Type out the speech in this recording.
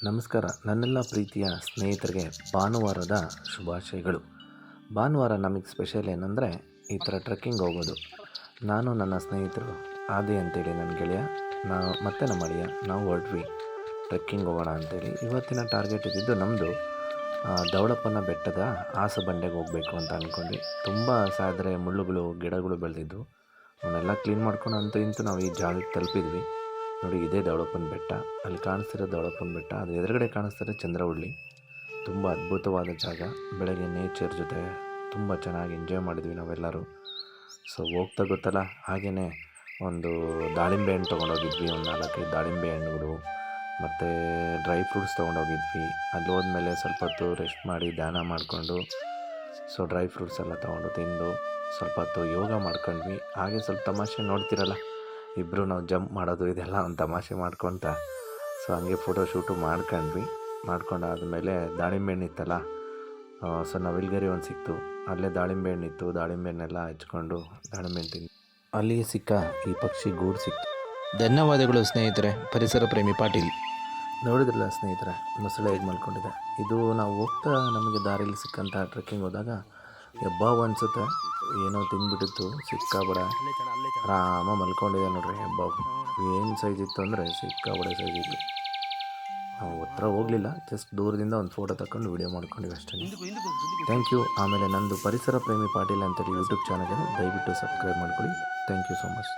ನಮಸ್ಕಾರ. ನನ್ನೆಲ್ಲ ಪ್ರೀತಿಯ ಸ್ನೇಹಿತರಿಗೆ ಭಾನುವಾರದ ಶುಭಾಶಯಗಳು. ಭಾನುವಾರ ನಮಗೆ ಸ್ಪೆಷಲ್ ಏನಂದರೆ ಈ ಥರ ಟ್ರೆಕ್ಕಿಂಗ್ ಹೋಗೋದು. ನಾನು ನನ್ನ ಸ್ನೇಹಿತರು ಆದಿ ಅಂತೇಳಿ ನನ್ನ ಗೆಳೆಯ ಮತ್ತು ನಮ್ಮ ಅಳಿಯ ನಾವು ಹೊರಟ್ವಿ ಟ್ರೆಕ್ಕಿಂಗ್ ಹೋಗೋಣ ಅಂತೇಳಿ. ಇವತ್ತಿನ ಟಾರ್ಗೆಟ್ ಇದ್ದಿದ್ದು ನಮ್ಮದು ದವಳಪ್ಪನ ಬೆಟ್ಟದ ಆಸಬಂಡೆಗೆ ಹೋಗಬೇಕು ಅಂತ ಅಂದ್ಕೊಂಡ್ವಿ. ತುಂಬ ಸಾದರೆ ಮುಳ್ಳುಗಳು ಗಿಡಗಳು ಬೆಳೆದಿದ್ದು ಅವನ್ನೆಲ್ಲ ಕ್ಲೀನ್ ಮಾಡ್ಕೊಂಡು ಅಂತೂ ಇಂತೂ ನಾವು ಈ ಜಾಗಕ್ಕೆ ತಲುಪಿದ್ವಿ. ನೋಡಿ, ಇದೇ ದವಳಪ್ಪನ ಬೆಟ್ಟ. ಅಲ್ಲಿ ಕಾಣಿಸ್ತಿರೋ ದವಳಪ್ಪನ ಬೆಟ್ಟ, ಅದು ಎದುರುಗಡೆ ಕಾಣಿಸ್ತಿರೋ ಚಂದ್ರವಳ್ಳಿ. ತುಂಬ ಅದ್ಭುತವಾದ ಜಾಗ. ಬೆಳಗ್ಗೆ ನೇಚರ್ ಜೊತೆ ತುಂಬ ಚೆನ್ನಾಗಿ ಎಂಜಾಯ್ ಮಾಡಿದ್ವಿ ನಾವೆಲ್ಲರೂ. ಸೊ ಹೋಗ್ತಾ ಗೊತ್ತಲ್ಲ, ಹಾಗೆಯೇ ಒಂದು ದಾಳಿಂಬೆ ಹಣ್ಣು ತೊಗೊಂಡೋಗಿದ್ವಿ, ಒಂದು 4-5 ದಾಳಿಂಬೆ ಹಣ್ಣುಗಳು ಮತ್ತು ಡ್ರೈ ಫ್ರೂಟ್ಸ್ ತೊಗೊಂಡೋಗಿದ್ವಿ. ಅಲ್ಲಿ ಹೋದ್ಮೇಲೆ ಸ್ವಲ್ಪ ಹೊತ್ತು ರೆಸ್ಟ್ ಮಾಡಿ ಧ್ಯಾನ ಮಾಡಿಕೊಂಡು ಡ್ರೈ ಫ್ರೂಟ್ಸ್ ಎಲ್ಲ ತೊಗೊಂಡು ತಿಂದು ಸ್ವಲ್ಪ ಹೊತ್ತು ಯೋಗ ಮಾಡ್ಕೊಂಡ್ವಿ. ಹಾಗೆ ಸ್ವಲ್ಪ ತಮಾಷೆ ನೋಡ್ತಿರಲ್ಲ, ಇಬ್ಬರು ನಾವು ಜಂಪ್ ಮಾಡೋದು ಇದೆಲ್ಲ ಒಂದು ತಮಾಷೆ ಮಾಡ್ಕೊತ ಹಂಗೆ ಫೋಟೋ ಶೂಟು ಮಾಡ್ಕೊಂಡ್ವಿ. ಮಾಡ್ಕೊಂಡಾದ್ಮೇಲೆ ದಾಳಿಂಬೆ ಹಣ್ಣು ಇತ್ತಲ್ಲ, ನವಿಲ್ಗರಿ ಒಂದು ಸಿಕ್ತು. ಅಲ್ಲೇ ದಾಳಿಂಬೆ ಹಣ್ಣಿತ್ತು, ದಾಳಿಂಬೆ ಹಣ್ಣೆಲ್ಲ ಹಚ್ಕೊಂಡು ದಾಳಿಂಬೆ ಹಣ್ಣು ತಿಂದು ಅಲ್ಲಿಯೇ ಸಿಕ್ಕ ಈ ಪಕ್ಷಿ ಗೂಡು ಸಿಕ್ತು. ಧನ್ಯವಾದಗಳು ಸ್ನೇಹಿತರೆ. ಪರಿಸರ ಪ್ರೇಮಿ ಪಾಟೀಲ್. ನೋಡಿದ್ರಲ್ಲ ಸ್ನೇಹಿತರೆ, ಮೊಸಳೆ ಹೇಗೆ ಮಾಡ್ಕೊಂಡಿದೆ. ಇದು ನಾವು ಹೋಗ್ತಾ ನಮಗೆ ದಾರಿಲಿ ಸಿಕ್ಕಂಥ ಟ್ರೆಕ್ಕಿಂಗ್ ಹೋದಾಗ ಹೆಬ್ಬಾವು ಅನಿಸುತ್ತೆ, ಏನೋ ತಿಂದ್ಬಿಟ್ಟಿತ್ತು ಸಿಕ್ಕಾಬಡ. ಆರಾಮ ಮಲ್ಕೊಂಡಿದೆ ನೋಡ್ರಿ ಹೆಬ್ಬಾವು. ಏನು ಸೈಜ್ ಇತ್ತು ಅಂದರೆ ಸಿಕ್ಕಾಬಡೆ ಸೈಜ್ ಇತ್ತು. ನಾವು ಹತ್ರ ಹೋಗಲಿಲ್ಲ, ಜಸ್ಟ್ ದೂರದಿಂದ ಒಂದು ಫೋಟೋ ತಗೊಂಡು ವಿಡಿಯೋ ಮಾಡ್ಕೊಂಡಿವಿ ಅಷ್ಟೇ. Thank you. ಆಮೇಲೆ ನಂದು ಪರಿಸರ ಪ್ರೇಮಿ ಪಾಟೀಲ್ ಅಂತೇಳಿ ಯೂಟ್ಯೂಬ್ ಚಾನಲ್ ಇದೆ, ದಯವಿಟ್ಟು ಸಬ್ಸ್ಕ್ರೈಬ್ ಮಾಡ್ಕೊಳ್ಳಿ. Thank you so much.